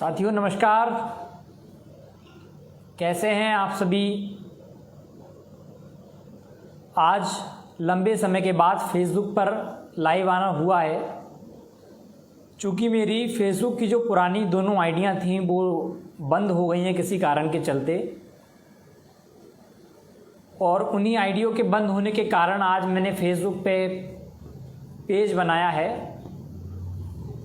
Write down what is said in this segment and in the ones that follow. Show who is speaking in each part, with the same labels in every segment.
Speaker 1: साथियों नमस्कार, कैसे हैं आप सभी। आज लंबे समय के बाद फेसबुक पर लाइव आना हुआ है। चूँकि मेरी फेसबुक की जो पुरानी दोनों आइडियाँ थीं वो बंद हो गई हैं किसी कारण के चलते, और उन्हीं आइडियों के बंद होने के कारण आज मैंने फेसबुक पे पेज बनाया है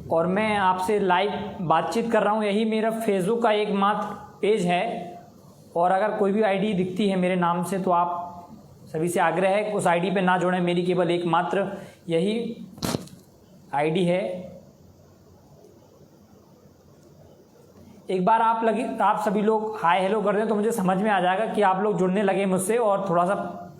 Speaker 1: और मैं आपसे लाइव बातचीत कर रहा हूँ। यही मेरा फेसबुक का एकमात्र पेज है और अगर कोई भी आईडी दिखती है मेरे नाम से तो आप सभी से आग्रह है उस आईडी पे ना जुड़ें। मेरी केवल एकमात्र यही आईडी है। एक बार आप सभी लोग हाय हेलो कर दें तो मुझे समझ में आ जाएगा कि आप लोग जुड़ने लगे मुझसे, और थोड़ा सा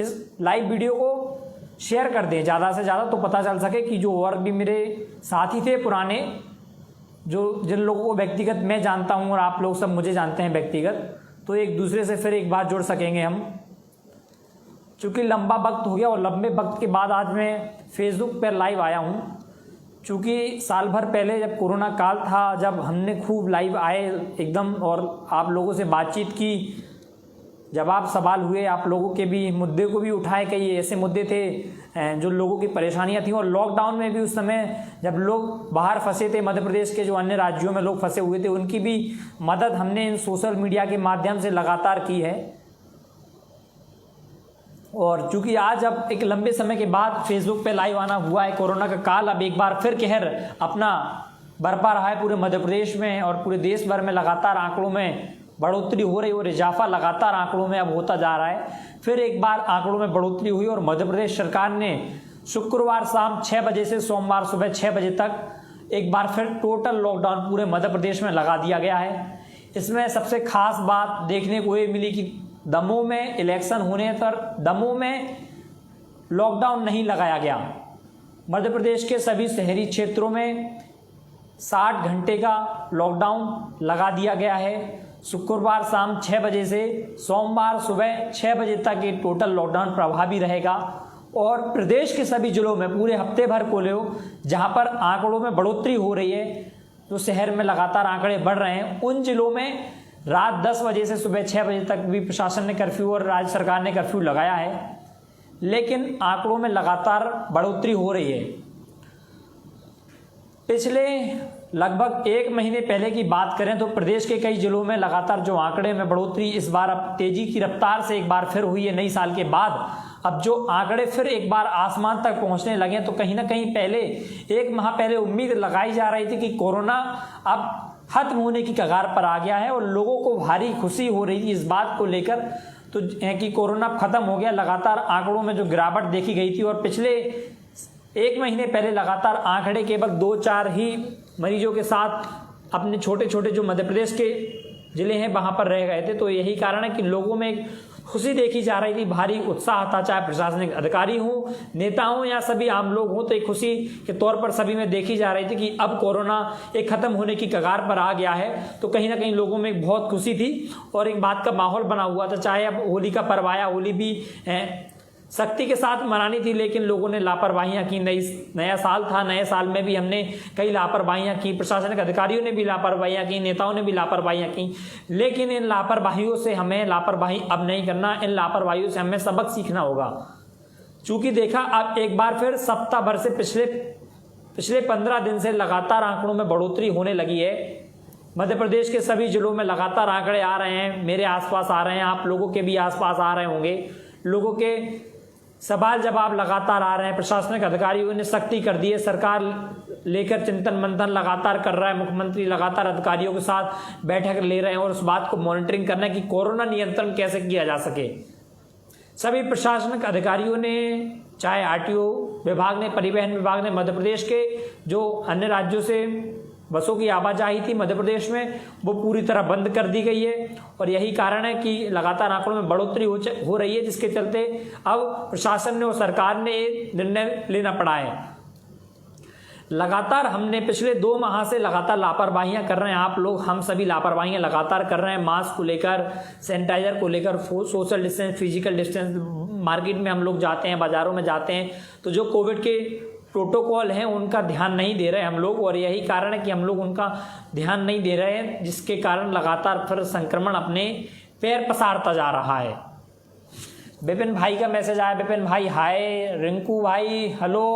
Speaker 1: इस लाइव वीडियो को शेयर कर दें ज़्यादा से ज़्यादा, तो पता चल सके कि जो और भी मेरे साथी थे पुराने, जो जिन लोगों को व्यक्तिगत मैं जानता हूं और आप लोग सब मुझे जानते हैं व्यक्तिगत, तो एक दूसरे से फिर एक बार जुड़ सकेंगे हम। चूँकि लंबा वक्त हो गया और लंबे वक्त के बाद आज मैं फेसबुक पर लाइव आया हूं। चूँकि साल भर पहले जब कोरोना काल था, जब हमने खूब लाइव आए एकदम और आप लोगों से बातचीत की, जवाब सवाल हुए, आप लोगों के भी मुद्दे को भी उठाए। कई ऐसे मुद्दे थे जो लोगों की परेशानियां थीं, और लॉकडाउन में भी उस समय जब लोग बाहर फंसे थे, मध्य प्रदेश के जो अन्य राज्यों में लोग फंसे हुए थे, उनकी भी मदद हमने इन सोशल मीडिया के माध्यम से लगातार की है। और चूँकि आज अब एक लंबे समय के बाद फेसबुक पे लाइव आना हुआ है, कोरोना का काल अब एक बार फिर कहर अपना बरपा रहा है पूरे मध्य प्रदेश में और पूरे देश भर में। लगातार आंकड़ों में बढ़ोतरी हो रही और इजाफा लगातार आंकड़ों में अब होता जा रहा है। फिर एक बार आंकड़ों में बढ़ोतरी हुई और मध्य प्रदेश सरकार ने शुक्रवार शाम 6 बजे से सोमवार सुबह 6 बजे तक एक बार फिर टोटल लॉकडाउन पूरे मध्य प्रदेश में लगा दिया गया है। इसमें सबसे खास बात देखने को ये मिली कि दमोह में इलेक्शन होने पर दमोह में लॉकडाउन नहीं लगाया गया। मध्य प्रदेश के सभी शहरी क्षेत्रों में 60 घंटे का लॉकडाउन लगा दिया गया है। शुक्रवार शाम 6 बजे से सोमवार सुबह 6 बजे तक ये टोटल लॉकडाउन प्रभावी रहेगा। और प्रदेश के सभी जिलों में पूरे हफ्ते भर को लो, जहां पर आंकड़ों में बढ़ोतरी हो रही है, जो शहर में लगातार आंकड़े बढ़ रहे हैं, उन जिलों में रात 10 बजे से सुबह 6 बजे तक भी प्रशासन ने कर्फ्यू और राज्य सरकार ने कर्फ्यू लगाया है। लेकिन आंकड़ों में लगातार बढ़ोतरी हो रही है। पिछले लगभग 1 महीने पहले की बात करें तो प्रदेश के कई जिलों में लगातार जो आंकड़े में बढ़ोतरी इस बार अब तेजी की रफ्तार से एक बार फिर हुई है। नई साल के बाद अब जो आंकड़े फिर एक बार आसमान तक पहुंचने लगे, तो कहीं ना कहीं पहले 1 माह पहले उम्मीद लगाई जा रही थी कि कोरोना अब खत्म होने की कगार पर आ गया है और लोगों को भारी खुशी हो रही थी इस बात को लेकर तो कि कोरोना खत्म हो गया। लगातार आंकड़ों में जो गिरावट देखी गई थी, और पिछले 1 महीने पहले लगातार आंकड़े केवल 2-4 ही मरीजों के साथ अपने छोटे छोटे जो मध्य प्रदेश के जिले हैं वहां पर रह गए थे। तो यही कारण है कि लोगों में एक खुशी देखी जा रही थी, भारी उत्साह था, चाहे प्रशासनिक अधिकारी हों, नेता हों या सभी आम लोग हों। तो एक खुशी के तौर पर सभी में देखी जा रही थी कि अब कोरोना एक खत्म होने की कगार पर आ गया है। तो कहीं ना कहीं लोगों में बहुत खुशी थी और एक बात का माहौल बना हुआ था। चाहे अब होली का पर्व आया, होली भी सख्ती के साथ मनानी थी, लेकिन लोगों ने लापरवाहियां की। नया साल था, नए साल में भी हमने कई लापरवाहियां की, प्रशासनिक अधिकारियों ने भी लापरवाहियां की, नेताओं ने भी लापरवाहियां की। लेकिन इन लापरवाहियों से हमें लापरवाही अब नहीं करना, इन लापरवाहियों से हमें सबक सीखना होगा। चूंकि देखा अब एक बार फिर सप्ताह भर से पिछले 15 दिन से लगातार आंकड़ों में बढ़ोतरी होने लगी है। मध्य प्रदेश के सभी जिलों में लगातार आंकड़े आ रहे हैं, मेरे आसपास आ रहे हैं, आप लोगों के भी आसपास आ रहे होंगे। लोगों के सवाल जवाब लगातार आ रहे हैं। प्रशासनिक अधिकारियों ने सख्ती कर दी है, सरकार लेकर चिंतन मंथन लगातार कर रहा है। मुख्यमंत्री लगातार अधिकारियों के साथ बैठक ले रहे हैं और उस बात को मॉनिटरिंग करना है कि कोरोना नियंत्रण कैसे किया जा सके। सभी प्रशासनिक अधिकारियों ने, चाहे आरटीओ विभाग ने, परिवहन विभाग ने, मध्य प्रदेश के जो अन्य राज्यों से बसों की आवाजाही थी मध्य प्रदेश में, वो पूरी तरह बंद कर दी गई है। और यही कारण है कि लगातार आंकड़ों में बढ़ोतरी हो रही है, जिसके चलते अब प्रशासन ने और सरकार ने निर्णय लेना पड़ा है। लगातार हमने पिछले 2 माह से लगातार लापरवाहियां कर रहे हैं आप लोग, हम सभी लापरवाहियां लगातार कर रहे हैं। मास्क को लेकर, सैनिटाइजर को लेकर, social distance, physical distance, market में हम लोग जाते हैं, बाजारों में जाते हैं तो जो कोविड के प्रोटोकॉल हैं उनका ध्यान नहीं दे रहे हम लोग, और यही कारण है कि हम लोग उनका ध्यान नहीं दे रहे हैं, जिसके कारण लगातार फिर संक्रमण अपने पैर पसारता जा रहा है। विपिन भाई का मैसेज आया, विपिन भाई हाय, रिंकू भाई हेलो,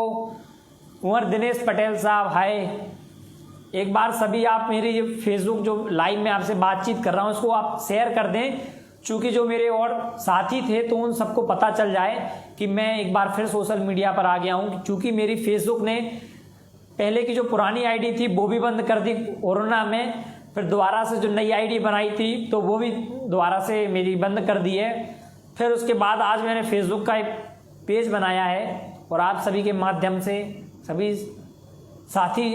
Speaker 1: कुंवर दिनेश पटेल साहब हाय। एक बार सभी आप मेरी फेसबुक जो लाइव में आपसे बातचीत कर रहा हूँ उसको आप शेयर कर दें, चूँकि जो मेरे और साथी थे तो उन सबको पता चल जाए कि मैं एक बार फिर सोशल मीडिया पर आ गया हूँ। चूँकि मेरी फेसबुक ने पहले की जो पुरानी आईडी थी वो भी बंद कर दी कोरोना में, फिर दोबारा से जो नई आईडी बनाई थी तो वो भी दोबारा से मेरी बंद कर दी है। फिर उसके बाद आज मैंने फेसबुक का एक पेज बनाया है और आप सभी के माध्यम से सभी साथी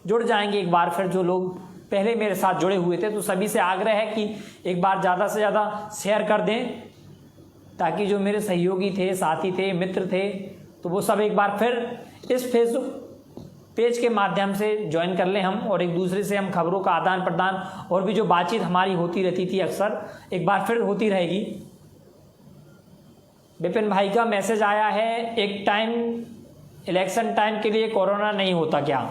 Speaker 1: जुड़ जाएंगे एक बार फिर, जो लोग पहले मेरे साथ जुड़े हुए थे। तो सभी से आग्रह है कि एक बार ज़्यादा से ज़्यादा शेयर कर दें, ताकि जो मेरे सहयोगी थे, साथी थे, मित्र थे, तो वो सब एक बार फिर इस फेसबुक पेज के माध्यम से ज्वाइन कर लें हम, और एक दूसरे से हम खबरों का आदान प्रदान और भी जो बातचीत हमारी होती रहती थी अक्सर, एक बार फिर होती रहेगी। विपिन भाई का मैसेज आया है, एक टाइम इलेक्शन टाइम के लिए कोरोना नहीं होता क्या?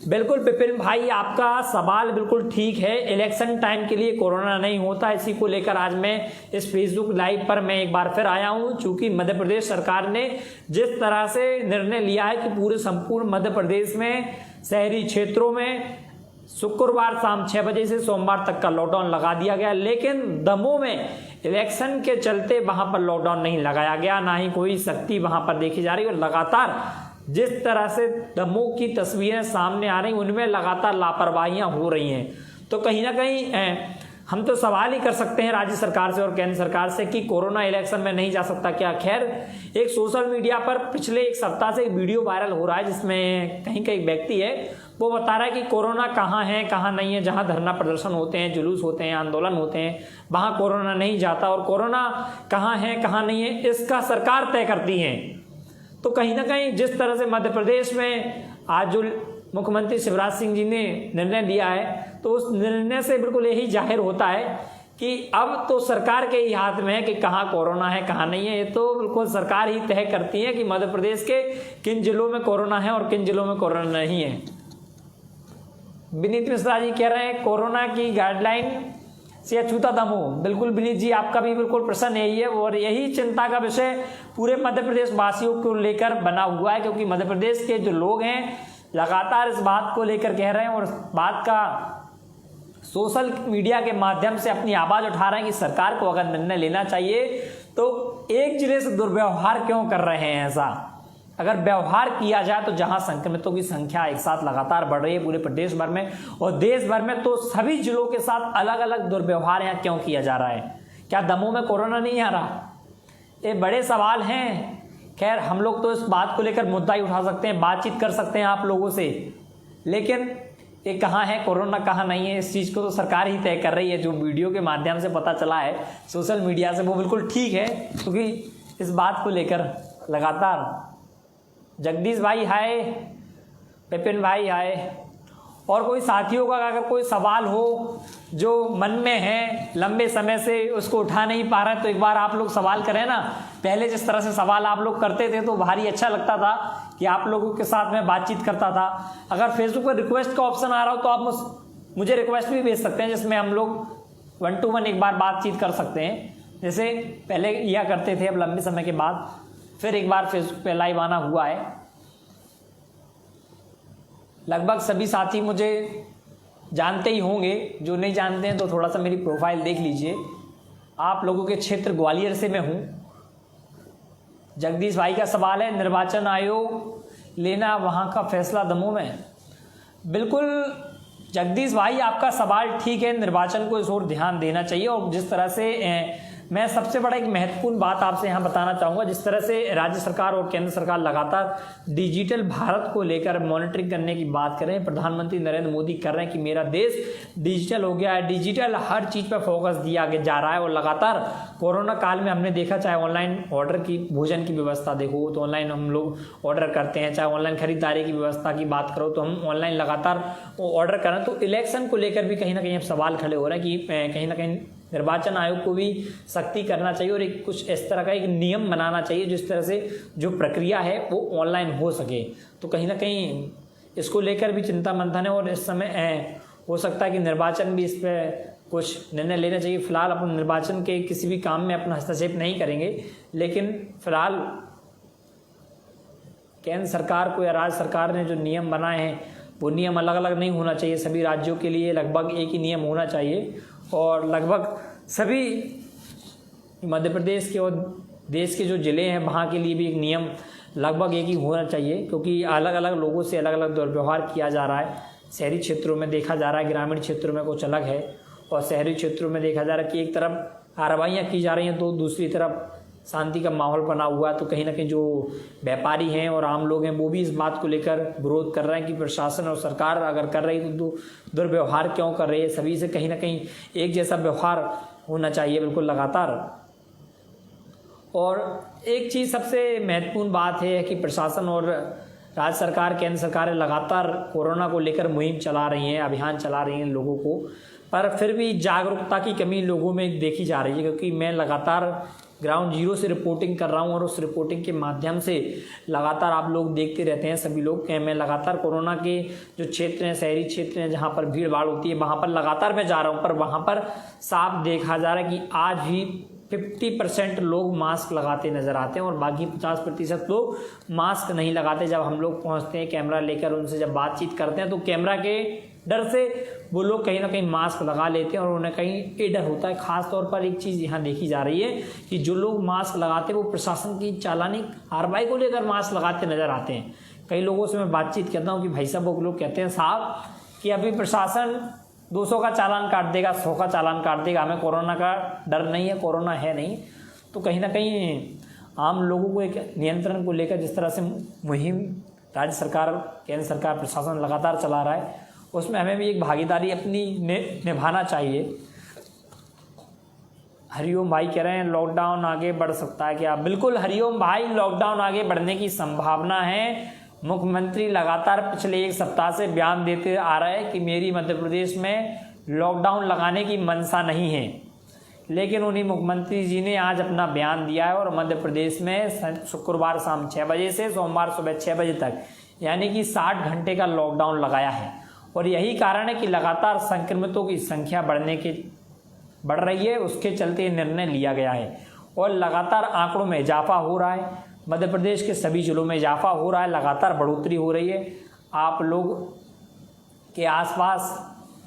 Speaker 1: बिल्कुल विपिन भाई, आपका सवाल बिल्कुल ठीक है। इलेक्शन टाइम के लिए कोरोना नहीं होता, इसी को लेकर आज मैं इस फेसबुक लाइव पर मैं एक बार फिर आया हूं। चूंकि मध्य प्रदेश सरकार ने जिस तरह से निर्णय लिया है कि पूरे संपूर्ण मध्य प्रदेश में शहरी क्षेत्रों में शुक्रवार शाम 6 बजे से सोमवार तक का लॉकडाउन लगा दिया गया, लेकिन दमोह में इलेक्शन के चलते वहां पर लॉकडाउन नहीं लगाया गया, ना ही कोई सख्ती वहां पर देखी जा रही। और लगातार जिस तरह से दमोह की तस्वीरें सामने आ रही उनमें लगातार लापरवाहियां हो रही हैं। तो कहीं ना कहीं हम तो सवाल ही कर सकते हैं राज्य सरकार से और केंद्र सरकार से कि कोरोना इलेक्शन में नहीं जा सकता क्या? खैर, एक सोशल मीडिया पर पिछले एक सप्ताह से एक वीडियो वायरल हो रहा है जिसमें कहीं का एक व्यक्ति है, वो बता रहा है कि कोरोना कहाँ है कहाँ नहीं है। जहाँ धरना प्रदर्शन होते हैं, जुलूस होते हैं, आंदोलन होते हैं, वहाँ कोरोना नहीं जाता, और कोरोना कहाँ है कहाँ नहीं है इसका सरकार तय करती है। तो कहीं ना कहीं जिस तरह से मध्य प्रदेश में आज जो मुख्यमंत्री शिवराज सिंह जी ने निर्णय लिया है, तो उस निर्णय से बिल्कुल यही जाहिर होता है कि अब तो सरकार के ही हाथ में है कि कहाँ कोरोना है कहाँ नहीं है। ये तो बिल्कुल सरकार ही तय करती है कि मध्य प्रदेश के किन जिलों में कोरोना है और किन जिलों में कोरोना नहीं है। विनीत मिश्रा जी कह रहे हैं कोरोना की गाइडलाइन से अछूता दमोह। बिल्कुल विनीत जी, आपका भी बिल्कुल प्रश्न यही है, और यही चिंता का विषय पूरे मध्य प्रदेश वासियों को लेकर बना हुआ है, क्योंकि मध्य प्रदेश के जो लोग हैं लगातार इस बात को लेकर कह रहे हैं और इस बात का सोशल मीडिया के माध्यम से अपनी आवाज़ उठा रहे हैं कि सरकार को अगर निर्णय लेना चाहिए तो एक जिले से दुर्व्यवहार क्यों कर रहे हैं ऐसा। अगर व्यवहार किया जाए तो जहां संक्रमितों की संख्या एक साथ लगातार बढ़ रही है पूरे प्रदेश भर में और देश भर में, तो सभी जिलों के साथ अलग अलग दुर्व्यवहार यहाँ क्यों किया जा रहा है? क्या दमोह में कोरोना नहीं आ रहा? ये बड़े सवाल हैं। खैर, हम लोग तो इस बात को लेकर मुद्दा ही उठा सकते हैं, बातचीत कर सकते हैं आप लोगों से, लेकिन ये कहाँ है कोरोना कहाँ नहीं है, इस चीज़ को तो सरकार ही तय कर रही है। जो वीडियो के माध्यम से पता चला है सोशल मीडिया से, वो बिल्कुल ठीक है, क्योंकि इस बात को लेकर लगातार जगदीश भाई हाय, विपिन भाई हाय, और कोई साथियों का अगर कोई सवाल हो जो मन में है लंबे समय से उसको उठा नहीं पा रहे, तो एक बार आप लोग सवाल करें ना। पहले जिस तरह से सवाल आप लोग करते थे तो भारी अच्छा लगता था कि आप लोगों के साथ में बातचीत करता था। अगर फेसबुक पर रिक्वेस्ट का ऑप्शन आ रहा हो तो आप मुझे रिक्वेस्ट भी भेज सकते हैं, जिसमें हम लोग 1 to 1 एक बार बातचीत कर सकते हैं, जैसे पहले किया करते थे। अब लंबे समय के बाद फिर एक बार फेसबुक पे लाइव आना हुआ है। लगभग सभी साथी मुझे जानते ही होंगे, जो नहीं जानते हैं तो थोड़ा सा मेरी प्रोफाइल देख लीजिए। आप लोगों के क्षेत्र ग्वालियर से मैं हूँ। जगदीश भाई का सवाल है, निर्वाचन आयोग लेना वहाँ का फैसला दमोह में। बिल्कुल जगदीश भाई, आपका सवाल ठीक है, निर्वाचन को इस ओर ध्यान देना चाहिए। और जिस तरह से मैं सबसे बड़ा एक महत्वपूर्ण बात आपसे यहाँ बताना चाहूँगा, जिस तरह से राज्य सरकार और केंद्र सरकार लगातार डिजिटल भारत को लेकर मॉनिटरिंग करने की बात कर रहे हैं। प्रधानमंत्री नरेंद्र मोदी कर रहे हैं कि मेरा देश डिजिटल हो गया है, डिजिटल हर चीज़ पर फोकस दिया जा रहा है। और लगातार कोरोना काल में हमने देखा, चाहे ऑनलाइन ऑर्डर की भोजन की व्यवस्था देखो तो ऑनलाइन हम लोग ऑर्डर करते हैं, चाहे ऑनलाइन खरीदारी की व्यवस्था की बात करो तो हम ऑनलाइन लगातार ऑर्डर करें। तो इलेक्शन को लेकर भी कहीं ना कहीं अब सवाल खड़े हो रहे हैं कि कहीं ना कहीं निर्वाचन आयोग को भी सख्ती करना चाहिए और एक कुछ इस तरह का एक नियम बनाना चाहिए जिस तरह से जो प्रक्रिया है वो ऑनलाइन हो सके। तो कहीं ना कहीं इसको लेकर भी चिंता मंथन है और इस समय हो सकता है कि निर्वाचन भी इस पर कुछ निर्णय लेना चाहिए। फिलहाल अपन निर्वाचन के किसी भी काम में अपना हस्तक्षेप नहीं करेंगे, लेकिन फिलहाल केंद्र सरकार को या राज्य सरकार ने जो नियम बनाए हैं वो नियम अलग अलग नहीं होना चाहिए। सभी राज्यों के लिए लगभग एक ही नियम होना चाहिए और लगभग सभी मध्य प्रदेश के और देश के जो ज़िले हैं वहाँ के लिए भी एक नियम लगभग एक ही होना चाहिए, क्योंकि अलग अलग लोगों से अलग अलग दुर्व्यवहार किया जा रहा है। शहरी क्षेत्रों में देखा जा रहा है, ग्रामीण क्षेत्रों में कुछ अलग है, और शहरी क्षेत्रों में देखा जा रहा है कि एक तरफ कार्रवाइयाँ की जा रही हैं तो दूसरी तरफ शांति का माहौल बना हुआ है। तो कहीं ना कहीं जो व्यापारी हैं और आम लोग हैं वो भी इस बात को लेकर विरोध कर रहे हैं कि प्रशासन और सरकार अगर कर रही तो दुर्व्यवहार क्यों कर रही है। सभी से कहीं ना कहीं एक जैसा व्यवहार होना चाहिए बिल्कुल लगातार। और एक चीज़ सबसे महत्वपूर्ण बात है कि प्रशासन और राज्य सरकार, केंद्र सरकार लगातार कोरोना को लेकर मुहिम चला रही हैं, अभियान चला रही हैं लोगों को, पर फिर भी जागरूकता की कमी लोगों में देखी जा रही है। क्योंकि मैं लगातार ग्राउंड जीरो से रिपोर्टिंग कर रहा हूं और उस रिपोर्टिंग के माध्यम से लगातार आप लोग देखते रहते हैं सभी लोग। मैं लगातार कोरोना के जो क्षेत्र हैं, शहरी क्षेत्र हैं जहां पर भीड़ भाड़ होती है, वहां पर लगातार मैं जा रहा हूं, पर वहां पर साफ देखा जा रहा है कि आज भी 50% लोग मास्क लगाते नज़र आते हैं और बाकी 50% लोग मास्क नहीं लगाते। जब हम लोग पहुंचते हैं कैमरा लेकर, उनसे जब बातचीत करते हैं तो कैमरा के डर से वो लोग कहीं ना कहीं मास्क लगा लेते हैं और उन्हें कहीं ये डर होता है। ख़ास तौर पर एक चीज़ यहाँ देखी जा रही है कि जो लोग मास्क लगाते हैं वो प्रशासन की चालानी कार्रवाई को लेकर मास्क लगाते नज़र आते हैं। कई लोगों से मैं बातचीत करता हूँ कि भाई साहब, वो लोग कहते हैं साहब कि अभी प्रशासन 200 का चालान काट देगा, 100 का चालान काट देगा, हमें कोरोना का डर नहीं है, कोरोना है नहीं। तो कहीं ना कहीं आम लोगों को एक नियंत्रण को लेकर जिस तरह से मुहिम राज्य सरकार, केंद्र सरकार, प्रशासन लगातार चला रहा है, उसमें हमें भी एक भागीदारी अपनी निभाना चाहिए। हरिओम भाई कह रहे हैं लॉकडाउन आगे बढ़ सकता है क्या? बिल्कुल हरिओम भाई, लॉकडाउन आगे बढ़ने की संभावना है। मुख्यमंत्री लगातार पिछले एक सप्ताह से बयान देते आ रहे हैं कि मेरी मध्य प्रदेश में लॉकडाउन लगाने की मंशा नहीं है, लेकिन उन्हीं मुख्यमंत्री जी ने आज अपना बयान दिया है और मध्य प्रदेश में शुक्रवार शाम 6 बजे से सोमवार सुबह 6 बजे तक यानी कि 60 घंटे का लॉकडाउन लगाया है। और यही कारण है कि लगातार संक्रमितों की संख्या बढ़ रही है, उसके चलते निर्णय लिया गया है और लगातार आंकड़ों में इजाफा हो रहा है। मध्य प्रदेश के सभी जिलों में इजाफा हो रहा है, लगातार बढ़ोतरी हो रही है। आप लोग के आसपास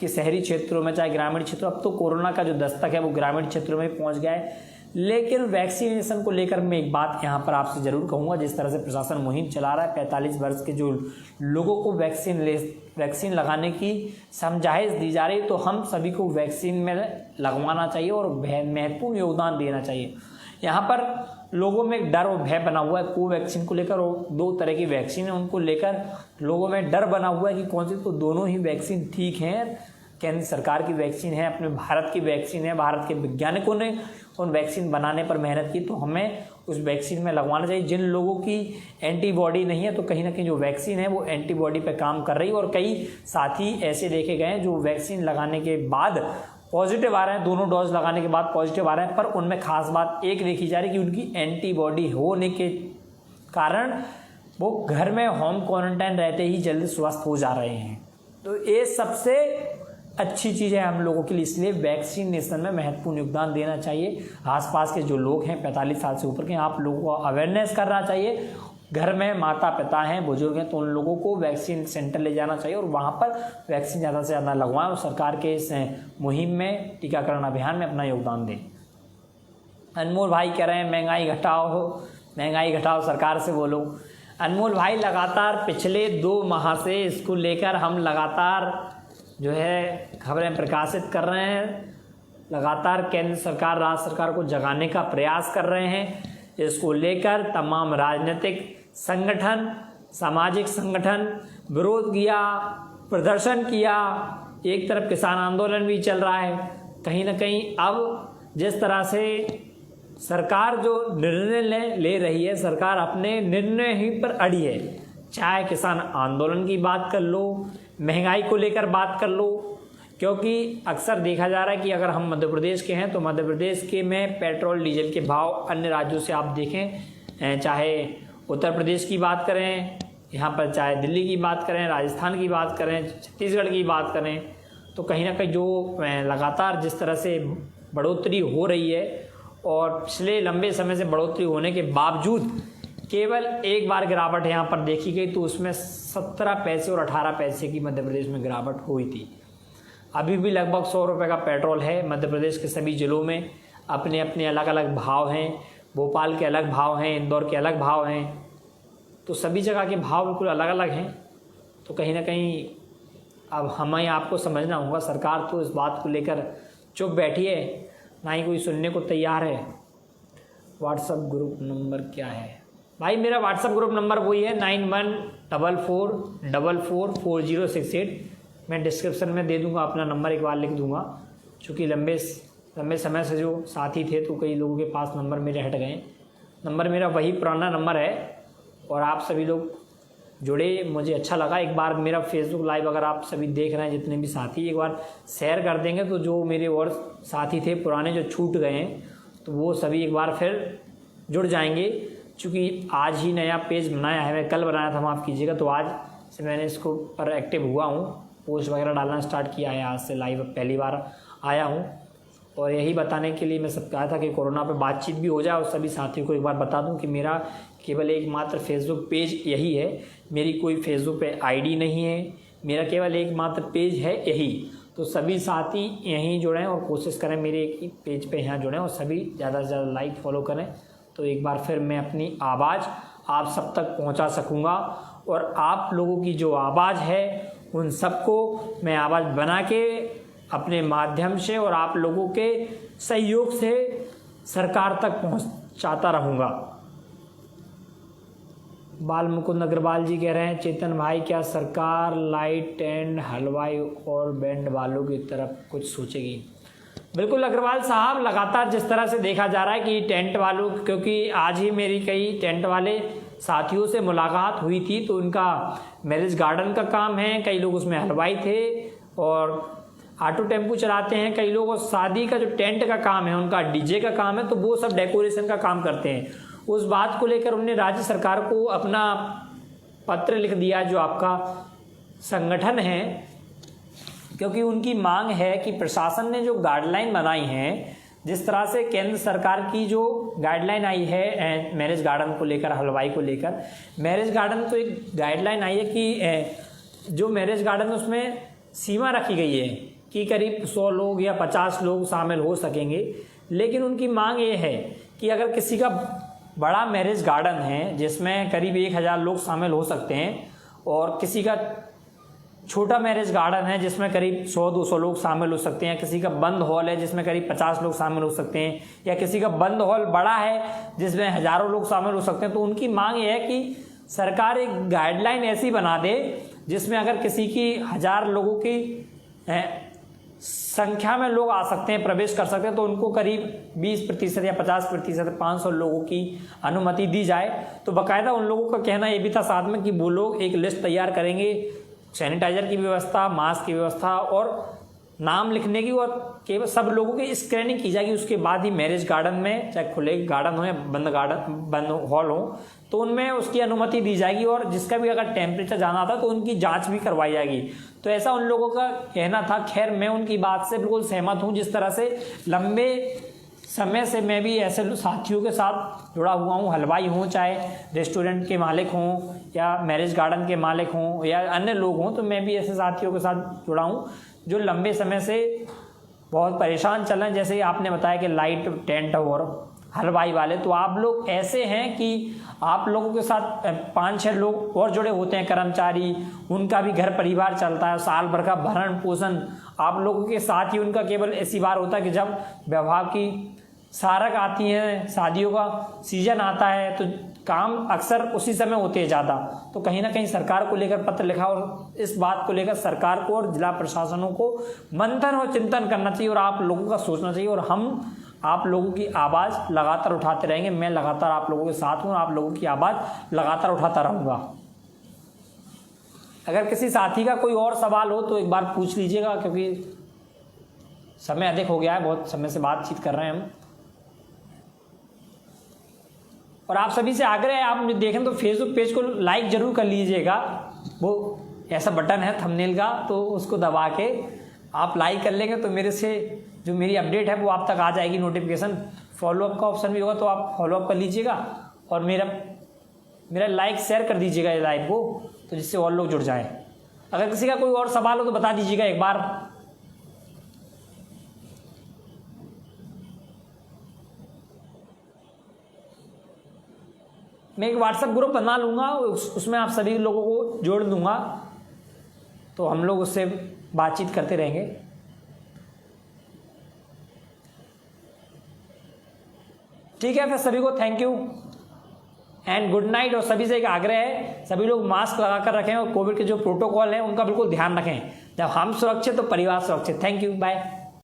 Speaker 1: के शहरी क्षेत्रों में, चाहे ग्रामीण क्षेत्रों, अब तो कोरोना का जो दस्तक है वो ग्रामीण क्षेत्रों में पहुंच गया है। लेकिन वैक्सीनेशन को लेकर मैं एक बात यहाँ पर आपसे ज़रूर कहूँगा, जिस तरह से प्रशासन मुहिम चला रहा है, 45 वर्ष के जो लोगों को वैक्सीन लगाने की समझाइश दी जा रही है, तो हम सभी को वैक्सीन में लगवाना चाहिए और महत्वपूर्ण योगदान देना चाहिए। यहाँ पर लोगों में एक डर और भय बना हुआ है कोवैक्सीन को लेकर, और 2 तरह की वैक्सीन है, उनको लेकर लोगों में डर बना हुआ है कि कौन सी, तो दोनों ही वैक्सीन ठीक हैं। केंद्र सरकार की वैक्सीन है, अपने भारत की वैक्सीन है, भारत के वैज्ञानिकों ने उन वैक्सीन बनाने पर मेहनत की, तो हमें उस वैक्सीन में लगवाना चाहिए। जिन लोगों की एंटीबॉडी नहीं है, तो कहीं ना कहीं जो वैक्सीन है वो एंटीबॉडी पर काम कर रही है। और कई साथी ऐसे देखे गए हैं जो वैक्सीन लगाने के बाद पॉजिटिव आ रहे हैं, दोनों डोज लगाने के बाद पॉजिटिव आ रहे हैं, पर उनमें खास बात एक देखी जा रही है कि उनकी एंटीबॉडी होने के कारण वो घर में होम क्वारंटाइन रहते ही जल्दी स्वस्थ हो जा रहे हैं। तो ये सबसे अच्छी चीज़ है हम लोगों के लिए, इसलिए वैक्सीनेशन में महत्वपूर्ण योगदान देना चाहिए। आसपास के जो लोग हैं 45 साल से ऊपर के, आप लोगों को अवेयरनेस करना चाहिए। घर में माता पिता हैं, बुजुर्ग हैं, तो उन लोगों को वैक्सीन सेंटर ले जाना चाहिए और वहाँ पर वैक्सीन ज़्यादा से ज़्यादा लगवाएं और सरकार के इस मुहिम में, टीकाकरण अभियान में अपना योगदान दें। अनमोल भाई कह रहे हैं महंगाई घटाओ, सरकार से बोलो। अनमोल भाई, लगातार पिछले 2 माह से इसको लेकर हम लगातार जो है खबरें प्रकाशित कर रहे हैं, लगातार केंद्र सरकार, राज्य सरकार को जगाने का प्रयास कर रहे हैं। इसको लेकर तमाम राजनीतिक संगठन, सामाजिक संगठन विरोध किया, प्रदर्शन किया, एक तरफ किसान आंदोलन भी चल रहा है। कहीं ना कहीं अब जिस तरह से सरकार जो निर्णय ले रही है, सरकार अपने निर्णय ही पर अड़ी है। चाहे किसान आंदोलन की बात कर लो, महंगाई को लेकर बात कर लो, क्योंकि अक्सर देखा जा रहा है कि अगर हम मध्य प्रदेश के हैं तो मध्य प्रदेश के में पेट्रोल डीजल के भाव अन्य राज्यों से आप देखें, चाहे उत्तर प्रदेश की बात करें, यहाँ पर चाहे दिल्ली की बात करें, राजस्थान की बात करें, छत्तीसगढ़ की बात करें, तो कहीं ना कहीं जो लगातार जिस तरह से बढ़ोतरी हो रही है और पिछले लंबे समय से बढ़ोतरी होने के बावजूद केवल एक बार गिरावट यहाँ पर देखी गई, तो उसमें 17 पैसे और 18 पैसे की मध्य प्रदेश में गिरावट हुई थी। अभी भी लगभग 100 रुपये का पेट्रोल है मध्य प्रदेश के सभी ज़िलों में। अपने अपने अलग अलग भाव हैं, भोपाल के अलग भाव हैं, इंदौर के अलग भाव हैं, तो सभी जगह के भाव बिल्कुल अलग अलग हैं। तो कहीं ना कहीं अब हमें आपको समझना होगा, सरकार तो इस बात को लेकर चुप बैठी है, ना ही कोई सुनने को तैयार है। व्हाट्सएप ग्रुप नंबर क्या है भाई? मेरा व्हाट्सएप ग्रुप नंबर वही है 9144444068। मैं डिस्क्रिप्शन में दे दूंगा, अपना नंबर एक बार लिख दूंगा, चूँकि लंबे समय से जो साथी थे तो कई लोगों के पास नंबर मेरे हट गए। नंबर मेरा वही पुराना नंबर है और आप सभी लोग जुड़े, मुझे अच्छा लगा। एक बार मेरा फेसबुक लाइव अगर आप सभी देख रहे हैं, जितने भी साथी, एक बार शेयर कर देंगे तो जो मेरे और साथी थे पुराने जो छूट गए हैं तो वो सभी एक बार फिर जुड़ जाएंगे। चूँकि आज ही नया पेज बनाया है, मैं कल बनाया था, माफ़ कीजिएगा, तो आज से मैंने इसको पर एक्टिव हुआ हूँ, पोस्ट वगैरह डालना स्टार्ट किया है। आज से लाइव पहली बार आया हूँ और यही बताने के लिए मैं सब कहा था कि कोरोना पे बातचीत भी हो जाए और सभी साथियों को एक बार बता दूं कि मेरा केवल एकमात्र फेसबुक पेज यही है, मेरी कोई फेसबुक पे आईडी नहीं है, मेरा केवल एकमात्र पेज है यही। तो सभी साथी यहीं जुड़ें और कोशिश करें मेरे एक ही पेज पे यहाँ जुड़ें और सभी ज़्यादा से ज़्यादा लाइक फॉलो करें, तो एक बार फिर मैं अपनी आवाज़ आप सब तक पहुँचा सकूँगा और आप लोगों की जो आवाज़ है उन सबको मैं आवाज़ बना के अपने माध्यम से और आप लोगों के सहयोग से सरकार तक पहुंचाता रहूंगा। बाल मुकुंद अग्रवाल जी कह रहे हैं, चेतन भाई क्या सरकार लाइट एंड हलवाई और बैंड वालों की तरफ कुछ सोचेगी? बिल्कुल अग्रवाल साहब, लगातार जिस तरह से देखा जा रहा है कि टेंट वालों, क्योंकि आज ही मेरी कई टेंट वाले साथियों से मुलाकात हुई थी, तो उनका मैरिज गार्डन का काम है, कई लोग उसमें हलवाई थे और ऑटो टेम्पू चलाते हैं कई लोग, और शादी का जो टेंट का काम है उनका डीजे का काम है, तो वो सब डेकोरेशन का काम करते हैं। उस बात को लेकर उन्होंने राज्य सरकार को अपना पत्र लिख दिया, जो आपका संगठन है, क्योंकि उनकी मांग है कि प्रशासन ने जो गाइडलाइन बनाई है, जिस तरह से केंद्र सरकार की जो गाइडलाइन आई है मैरिज गार्डन को लेकर, हलवाई को लेकर, मैरिज गार्डन तो एक गाइडलाइन आई है कि जो मैरिज गार्डन उसमें सीमा रखी गई है कि करीब 100 लोग या 50 लोग शामिल हो सकेंगे। लेकिन उनकी मांग ये है कि अगर किसी का बड़ा मैरिज गार्डन है जिसमें करीब 1000 लोग शामिल हो सकते हैं और किसी का छोटा मैरिज गार्डन है जिसमें करीब 100-200 लोग शामिल हो सकते हैं, किसी का बंद हॉल है जिसमें करीब 50 लोग शामिल हो सकते हैं, या किसी का बंद हॉल बड़ा है जिसमें हज़ारों लोग शामिल हो सकते हैं, तो उनकी मांग ये है कि सरकार एक गाइडलाइन ऐसी बना दे जिसमें अगर किसी की 1000 लोगों की संख्या में लोग आ सकते हैं, प्रवेश कर सकते हैं, तो उनको करीब 20% या 50%, 500 लोगों की अनुमति दी जाए। तो बाकायदा उन लोगों का कहना ये भी था साथ में कि वो लोग एक लिस्ट तैयार करेंगे, सैनिटाइजर की व्यवस्था, मास्क की व्यवस्था और नाम लिखने की, और केवल सब लोगों की स्क्रीनिंग की जाएगी। उसके बाद ही मैरिज गार्डन में, चाहे खुले गार्डन हो या बंद हॉल हो, तो उनमें उसकी अनुमति दी जाएगी और जिसका भी अगर टेम्परेचर जाना था तो उनकी जांच भी करवाई जाएगी। तो ऐसा उन लोगों का कहना था। खैर, मैं उनकी बात से बिल्कुल सहमत हूँ। जिस तरह से लंबे समय से मैं भी ऐसे साथियों के साथ जुड़ा हुआ हूँ, हलवाई हूँ, चाहे रेस्टोरेंट के मालिक हों या मैरिज गार्डन के मालिक हों या अन्य लोग हों, तो मैं भी ऐसे साथियों के साथ जुड़ा हूँ जो लंबे समय से बहुत परेशान चल रहे हैं। जैसे आपने बताया कि लाइट टेंट और हलवाई वाले, तो आप लोग ऐसे हैं कि आप लोगों के साथ 5-6 लोग और जुड़े होते हैं, कर्मचारी, उनका भी घर परिवार चलता है, साल भर का भरण पोषण आप लोगों के साथ ही उनका केवल ऐसी बार होता है कि जब विवाह की सारक आती है, शादियों का सीजन आता है, तो काम अक्सर उसी समय होते हैं ज़्यादा। तो कहीं ना कहीं सरकार को लेकर पत्र लिखा और इस बात को लेकर सरकार को और जिला प्रशासनों को मंथन और चिंतन करना चाहिए और आप लोगों का सोचना चाहिए। और हम आप लोगों की आवाज़ लगातार उठाते रहेंगे। मैं लगातार आप लोगों के साथ हूँ, आप लोगों की आवाज़ लगातार उठाता रहूँगा। अगर किसी साथी का कोई और सवाल हो तो एक बार पूछ लीजिएगा, क्योंकि समय अधिक हो गया है, बहुत समय से बातचीत कर रहे हैं हम। और आप सभी से आग्रह है, आप मुझे देखें तो फेसबुक पेज को लाइक जरूर कर लीजिएगा। वो ऐसा बटन है थंबनेल का, तो उसको दबा के आप लाइक कर लेंगे तो मेरे से जो मेरी अपडेट है वो आप तक आ जाएगी नोटिफिकेशन। फॉलोअप का ऑप्शन भी होगा तो आप फॉलोअप कर लीजिएगा और मेरा लाइक शेयर कर दीजिएगा ये लाइव को, तो जिससे और लोग जुड़ जाएं। अगर किसी का कोई और सवाल हो तो बता दीजिएगा एक बार। मैं एक व्हाट्सएप ग्रुप बना लूँगा, उसमें आप सभी लोगों को जोड़ दूंगा, तो हम लोग उससे बातचीत करते रहेंगे। ठीक है, फिर सभी को thank you and good night. और सभी से एक आग्रह है, सभी लोग मास्क लगा कर रखें और कोविड के जो प्रोटोकॉल हैं उनका बिल्कुल ध्यान रखें। जब हम सुरक्षित तो परिवार सुरक्षित। Thank you, bye.